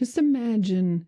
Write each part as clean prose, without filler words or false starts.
Just imagine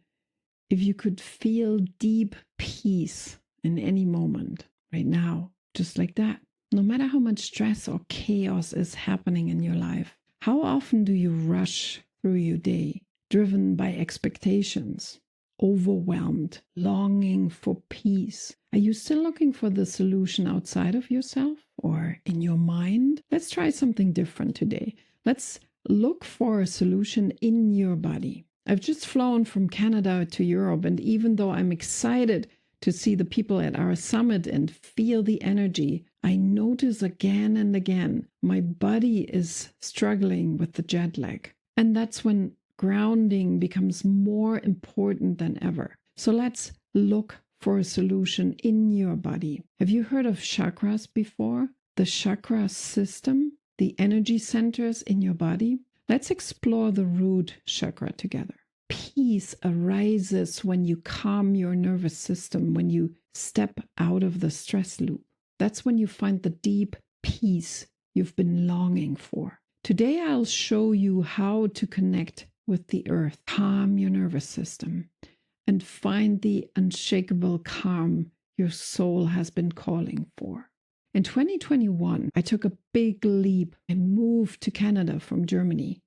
if you could feel deep peace in any moment right now, just like that. No matter how much stress or chaos is happening in your life, how often do you rush through your day, driven by expectations, overwhelmed, longing for peace? Are you still looking for the solution outside of yourself or in your mind? Let's try something different today. Let's look for a solution in your body. I've just flown from Canada to Europe, and even though I'm excited to see the people at our summit and feel the energy, I notice again and again my body is struggling with the jet lag. And that's when grounding becomes more important than ever. So let's look for a solution in your body. Have you heard of chakras before? The chakra system, the energy centers in your body? Let's explore the root chakra together. Peace arises when you calm your nervous system, when you step out of the stress loop. That's when you find the deep peace you've been longing for. Today, I'll show you how to connect with the earth, calm your nervous system, and find the unshakable calm your soul has been calling for. In 2021, I took a big leap. I moved to Canada from Germany.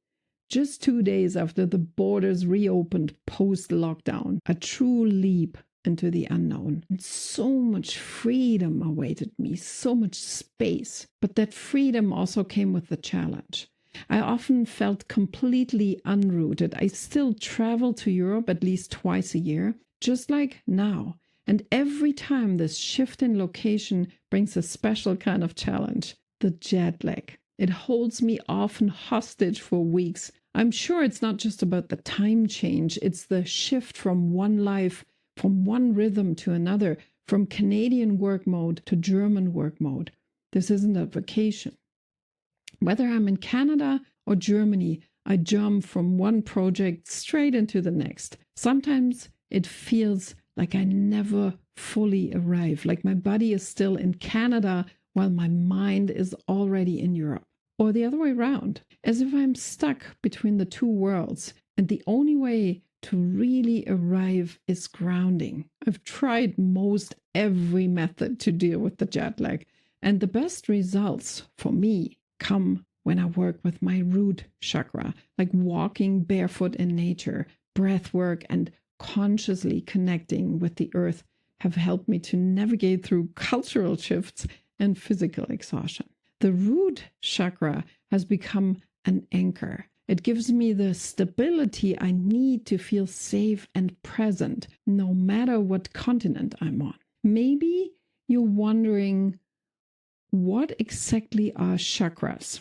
Just 2 days after the borders reopened post-lockdown, a true leap into the unknown. And so much freedom awaited me, so much space. But that freedom also came with the challenge. I often felt completely unrooted. I still travel to Europe at least twice a year, just like now. And every time this shift in location brings a special kind of challenge, the jet lag. It holds me often hostage for weeks. I'm sure it's not just about the time change. It's the shift from one life, from one rhythm to another, from Canadian work mode to German work mode. This isn't a vacation. Whether I'm in Canada or Germany, I jump from one project straight into the next. Sometimes it feels like I never fully arrive, like my body is still in Canada while my mind is already in Europe. Or the other way around, as if I'm stuck between the two worlds, and the only way to really arrive is grounding. I've tried most every method to deal with the jet lag, and the best results for me come when I work with my root chakra, like walking barefoot in nature, breath work, and consciously connecting with the earth have helped me to navigate through cultural shifts and physical exhaustion. The root chakra has become an anchor. It gives me the stability I need to feel safe and present, no matter what continent I'm on. Maybe you're wondering, what exactly are chakras?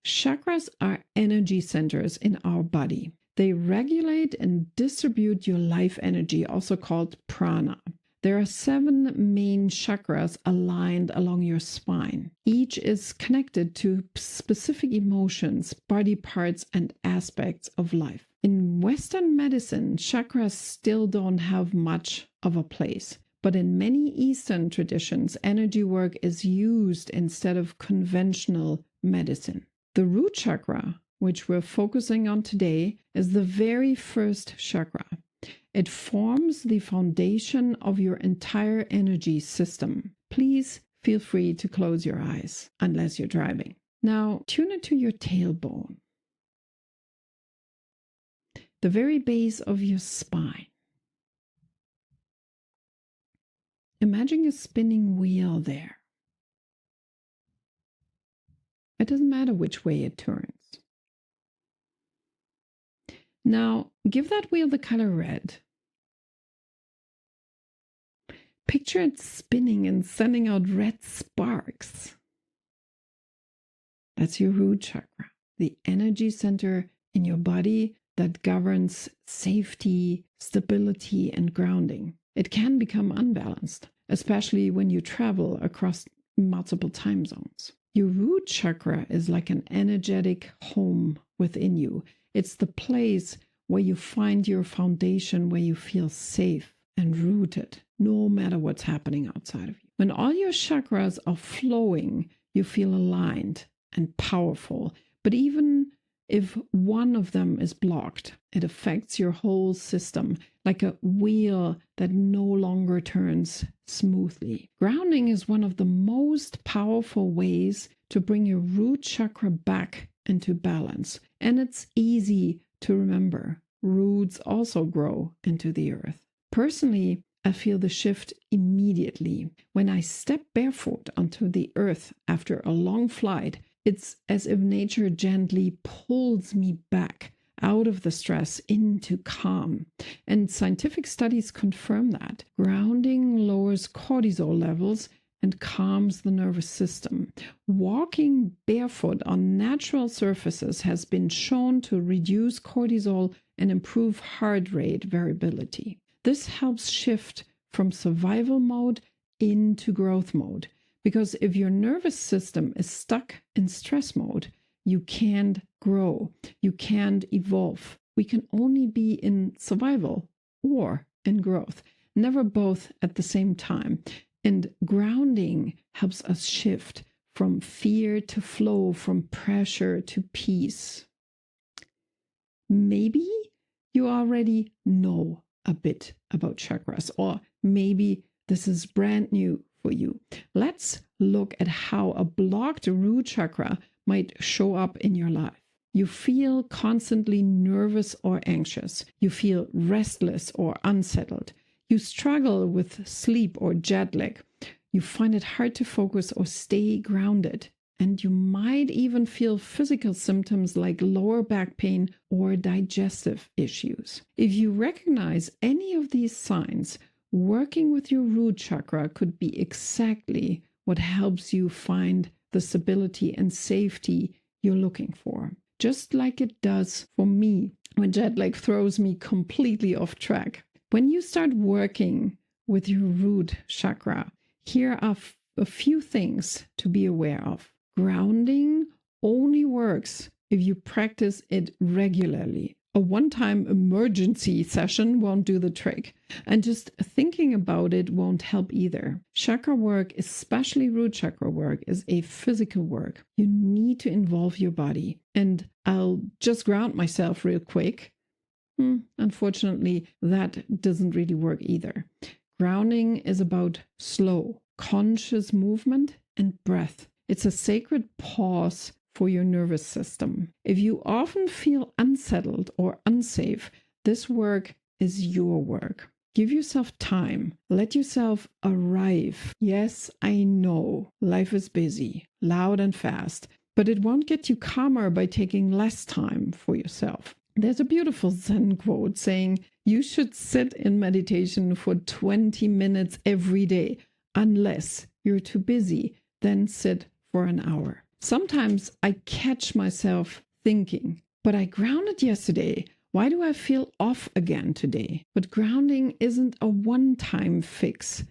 Chakras are energy centers in our body. They regulate and distribute your life energy, also called prana. There are 7 main chakras aligned along your spine. Each is connected to specific emotions, body parts, and aspects of life. In Western medicine, chakras still don't have much of a place. But in many Eastern traditions, energy work is used instead of conventional medicine. The root chakra, which we're focusing on today, is the very first chakra. It forms the foundation of your entire energy system. Please feel free to close your eyes, unless you're driving. Now, tune into your tailbone, the very base of your spine. Imagine a spinning wheel there. It doesn't matter which way it turns. Now, give that wheel the color red. Picture it spinning and sending out red sparks. That's your root chakra, the energy center in your body that governs safety, stability, and grounding. It can become unbalanced, especially when you travel across multiple time zones. Your root chakra is like an energetic home within you. It's the place where you find your foundation, where you feel safe and rooted, no matter what's happening outside of you. When all your chakras are flowing, you feel aligned and powerful. But even If one of them is blocked, it affects your whole system, like a wheel that no longer turns smoothly. Grounding is one of the most powerful ways to bring your root chakra back into balance. And it's easy to remember. Roots also grow into the earth. Personally, I feel the shift immediately. When I step barefoot onto the earth after a long flight, it's as if nature gently pulls me back out of the stress into calm. And scientific studies confirm that. Grounding lowers cortisol levels and calms the nervous system. Walking barefoot on natural surfaces has been shown to reduce cortisol and improve heart rate variability. This helps shift from survival mode into growth mode. Because if your nervous system is stuck in stress mode, you can't grow, you can't evolve. We can only be in survival or in growth, never both at the same time. And grounding helps us shift from fear to flow, from pressure to peace. Maybe you already know a bit about chakras, or maybe this is brand new for you. Let's look at how a blocked root chakra might show up in your life. You feel constantly nervous or anxious. You feel restless or unsettled. You struggle with sleep or jet lag. You find it hard to focus or stay grounded. And you might even feel physical symptoms like lower back pain or digestive issues. If you recognize any of these signs, working with your root chakra could be exactly what helps you find the stability and safety you're looking for. Just like it does for me when jet lag throws me completely off track. When you start working with your root chakra, here are a few things to be aware of. Grounding only works if you practice it regularly. A one-time emergency session won't do the trick. And just thinking about it won't help either. Chakra work, especially root chakra work, is a physical work. You need to involve your body. And I'll just ground myself real quick. Unfortunately, that doesn't really work either. Grounding is about slow, conscious movement and breath. It's a sacred pause for your nervous system. If you often feel unsettled or unsafe, this work is your work. Give yourself time. Let yourself arrive. Yes, I know life is busy, loud and fast, but it won't get you calmer by taking less time for yourself. There's a beautiful Zen quote saying, you should sit in meditation for 20 minutes every day, unless you're too busy, then sit for an hour. Sometimes I catch myself thinking, but I grounded yesterday. Why do I feel off again today? But grounding isn't a one-time fix.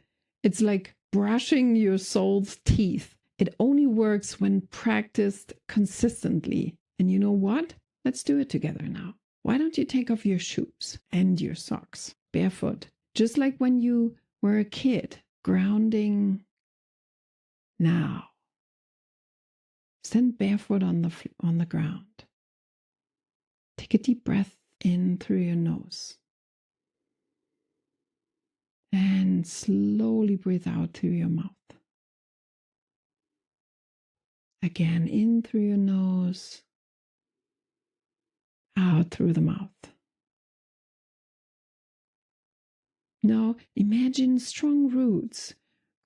It's like brushing your soul's teeth. It only works when practiced consistently. And you know what? Let's do it together now. Why don't you take off your shoes and your socks barefoot, just like when you were a kid? Grounding now. Stand barefoot on the ground. Take a deep breath in through your nose. And slowly breathe out through your mouth. Again, in through your nose, out through the mouth. Now imagine strong roots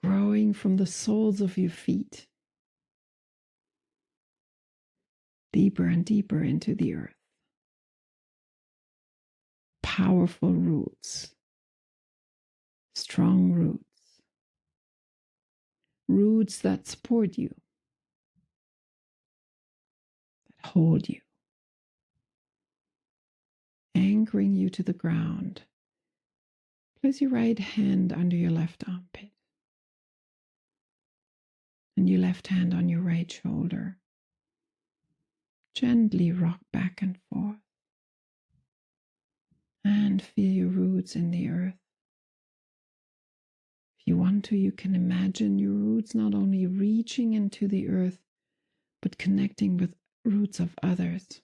growing from the soles of your feet, deeper and deeper into the earth. Powerful roots, strong roots, roots that support you, that hold you, anchoring you to the ground. Place your right hand under your left armpit and your left hand on your right shoulder. Gently rock back and forth and feel your roots in the earth. If you want to, you can imagine your roots not only reaching into the earth, but connecting with roots of others.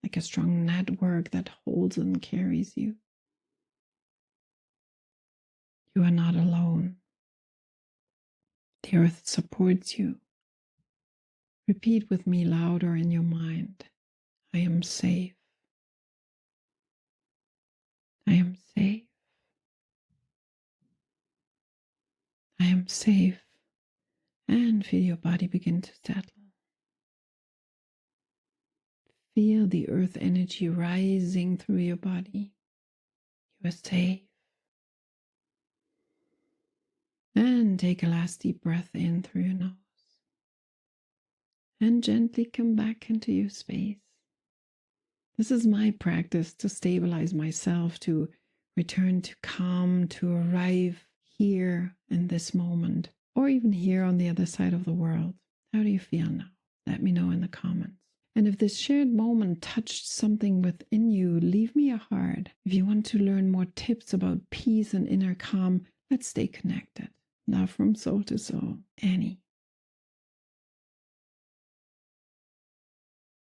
like a strong network that holds and carries you. You are not alone. The earth supports you. Repeat with me louder in your mind. I am safe. I am safe. I am safe. And feel your body begin to settle. Feel the earth energy rising through your body. You are safe. And take a last deep breath in through your nose. And gently come back into your space. This is my practice to stabilize myself, to return to calm, to arrive here in this moment, or even here on the other side of the world. How do you feel now? Let me know in the comments. And if this shared moment touched something within you, leave me a heart. If you want to learn more tips about peace and inner calm, let's stay connected. Love from soul to soul, Annie.